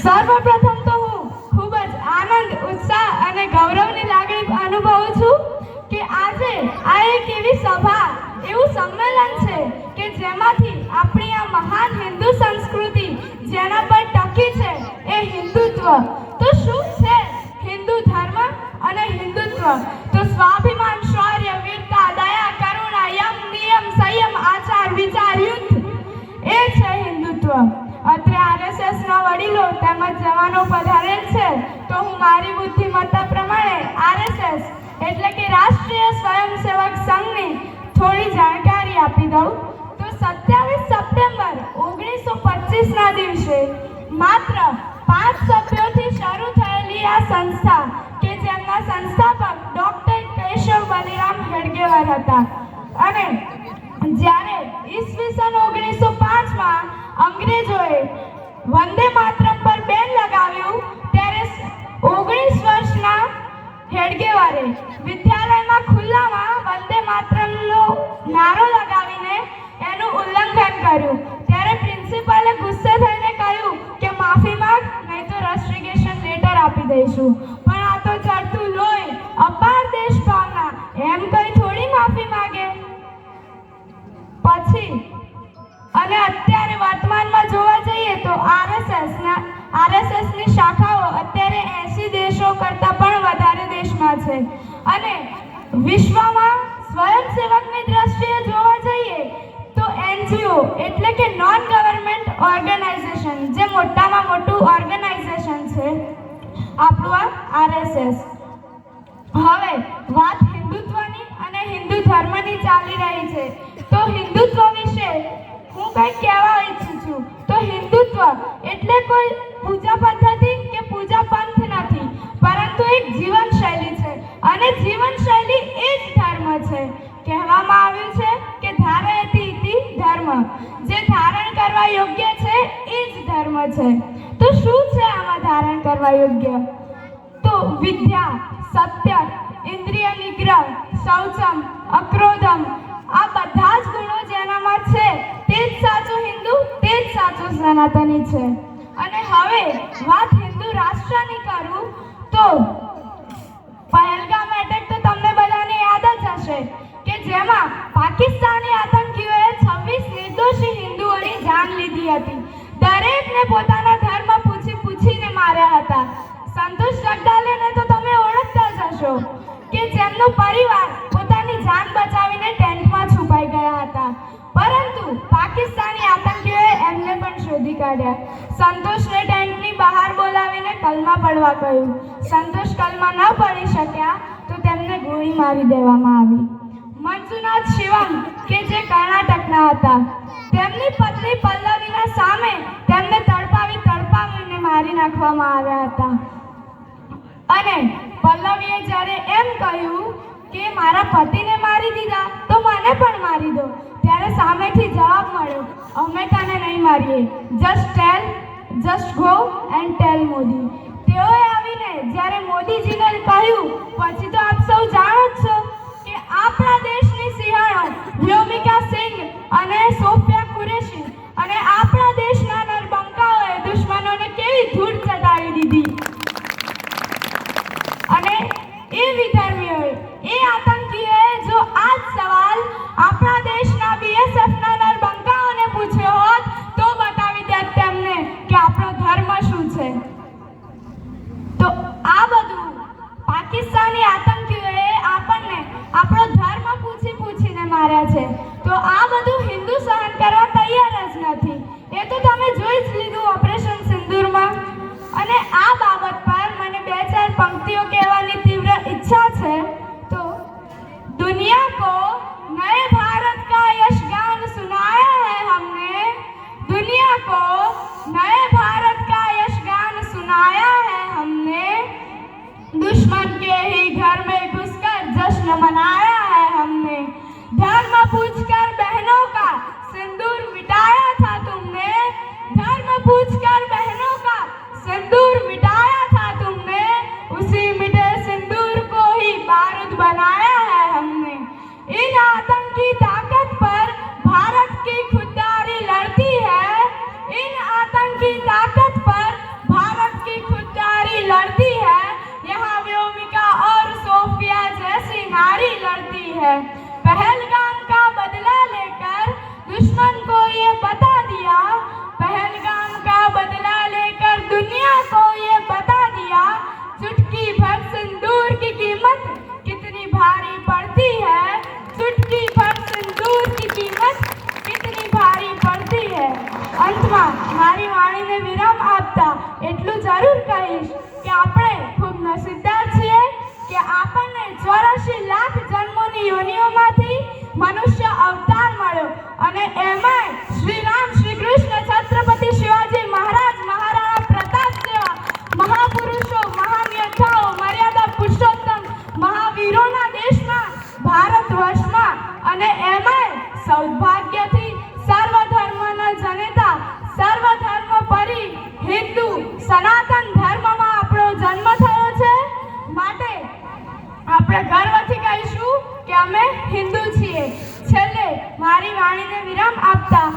સર્વપ્રથમ તો હું ખૂબ જ આનંદ, ઉત્સાહ અને ગૌરવની લાગણી અનુભવું છું કે આજે આ એક એવી સભા, એવું સંમેલન છે કે જેમાંથી આપણી આ મહાન હિન્દુ સંસ્કૃતિ જેના પર ટકી છે એ હિન્દુત્વ. તો શું છે હિન્દુ ધર્મ અને હિન્દુત્વ? તો સ્વાભિમાન, શૌર્ય, વીરતા, દયા, કરુણા, યમ, નિયમ, સંયમ, આચાર, વિચાર, યુદ્ધ એ છે હિન્દુત્વ. અત્રે આરએસએસના વડીલો તેમજ જવાનો પધારેલ છે, તો હું મારી બુદ્ધિમત્તા પ્રમાણે આરએસએસ એટલે કે રાષ્ટ્રીય સ્વયંસેવક સંઘની થોડી જાણકારી આપી દઉં. તો 27 સપ્ટેમ્બર 1925ના દિવસે માત્ર 5 સભ્યોથી શરૂ થયેલી આ સંસ્થા કે જેમના સંસ્થાપક ડોક્ટર કેશવ બલિરામ હેડગેવાર હતા, અને જ્યારે ઈસવીસન 1905માં અંગ્રેજોએ વંદે માતરમ પર બેન લગાવ્યું, ત્યારે 19 વર્ષના હેડગેવારે વિદ્યાલયમાં ખુલ્લામાં વંદે માતરમનો નારો લગાવીને એનું ઉલ્લંઘન કર્યું. ત્યારે પ્રિન્સિપાલે ગુસ્સે થઈને કહ્યું કે માફી માંગ, નહીં તો રસ્ટિગેશન લેટર આપી દઈશું. પણ આ તો ચડતું લોહી, અપાર દેશ ભાવના, એમ કઈ થોડી માફી માંગે. પછી અને અત્યારે વર્તમાનમાં જોવા જઈએ તો આરએસએસની શાખાઓ અત્યારે 80 દેશો કરતાં પણ વધારે દેશમાં છે. અને વિશ્વમાં સ્વયંસેવકની દ્રષ્ટિએ જોવા જઈએ તો એનજીઓ એટલે કે નોન ગવર્નમેન્ટ ઓર્ગેનાઇઝેશન, જે મોટામાં મોટું ઓર્ગેનાઇઝેશન છે આપણું આ આરએસએસ. હવે વાત હિન્દુત્વની અને હિન્દુ ધર્મની ચાલી રહી છે, તો હિન્દુત્વ વિશે હું કંઈક કહેવા ઈચ્છું છું. તો હિન્દુત્વ એટલે કોઈ પૂજા પદ્ધતિ કે પૂજા પંથ નથી, પરંતુ એક જીવનશૈલી છે, અને જીવનશૈલી એ જ ધર્મ છે. કહેવામાં આવ્યું છે કે ધારયતિ ઇતિ ધર્મ, જે ધારણ કરવા યોગ્ય છે એ જ ધર્મ છે. તો શું છે આમાં ધારણ કરવા યોગ્ય? તો વિદ્યા, સત્ય, ઇન્દ્રિય નિગ્રહ, શૌચમ, અક્રોધમ, આ બધા જ ગુણો જેનામાં છે તે જ સાચો હિન્દુ, તે જ સાચો સનાતની છે. અને હવે વાત હિન્દુ રાષ્ટ્રની કરું તો પહેલગામ એટેક તો તમને બધાને યાદ જ હશે કે જેમાં પાકિસ્તાની આતંકીઓએ 26 નિર્દોષી હિન્દુઓની જાન લીધી હતી. દરેકને પોતાના ધર્મ પૂછીને માર્યા હતા. સંતોષ જગદાલેને તો તમે ઓળખતા જ હશો કે જેમનો પરિવાર પોતાની જાન બચાવીને ટેન્ટમાં છુપાઈ ગયા હતા, પરંતુ પાકિસ્તાની આતંકીઓએ એમને પણ શોધી કાઢ્યા. સંતોષને ટેન્ટની બહાર બોલાવીને કલમા પડવા કહ્યું. સંતોષ કલમા ન પડી શક્યા તો તેમને ગોળી મારી દેવામાં આવી. મંજુનાથ શિવમ કે જે કર્ણાટકના હતા, તેમની પત્ની પલ્લવીના સામે તેમને તડપાવીને મારી નાખવામાં આવ્યા હતા. અને પલ્લવીએ જ્યારે એમ કહ્યું કે મારા પતિને મારી દીધા તો મને પણ મારી દો, ત્યારે સામેથી જવાબ મળ્યો, અમે તને નહીં મારીએ, just go and tell Modi. તેઓએ આવીને જ્યારે મોદીજીને કહ્યું, પછી તો આપ સૌ જાણો જ છો કે આપણા દેશની સિંહણો વ્યોમિકા સિંહ અને સોફિયા કુરેશી અને આપણા દેશના નરબંકાઓએ દુશ્મનોને કેવી ધૂળ ચટાવી દીધી. અને એ વિધર્મીઓએ, એ આતંકીઓએ જો આ જ સવાલ આપણા દેશના બીએસએફના નરબંકાઓને પૂછ્યો હોત તો બતાવી દેત તેમને કે આપણો ધર્મ શું છે. તો આ બધું પાકિસ્તાની આતંકીઓએ આપણને આપણો ધર્મ પૂછીને માર્યા છે. તો આ બધું હિન્દુ સહન કરવા તૈયાર જ નથી. એ તો તમે જોઈ જ લીધું ઓપરેશન સિંદૂરમાં. અને આ બાબત પર મને 2-4 પંક્તિઓ કહેવાની તીવ્ર ઈચ્છા છે. તો दुनिया को नए भारत का यशगान सुनाया है हमने, दुनिया को नए भारत का यशगान એટલું જરૂર કહીશ કે આપણે ખૂબ નસીબદાર છીએ કે આપણને 84 લાખ જન્મોની યોનિઓમાંથી મનુષ્ય અવતાર મળ્યો અને એમાંય શ્રી રામ, શ્રી કૃષ્ણ, છત્રપતિ શિવાજી મહારાજ, મહારાણા પ્રતાપ જેવા મહાપુરુષો, મહાન યોદ્ધાઓ, મર્યાદા પુરુષોત્તમ મહાવીરોના દેશમાં, ભારત વર્ષમાં અને એમાંય સૌભાગ્યથી સર્વધર્મના જનેતા, સર્વધર્મ પરી હિન્દુ સનાતન ધર્મમાં આપણો જન્મ થયો છે. માટે આપણે ગર્વથી કહીશું કે અમે હિન્દુ છીએ. છેલ્લે મારી વાણીને વિરામ આપતા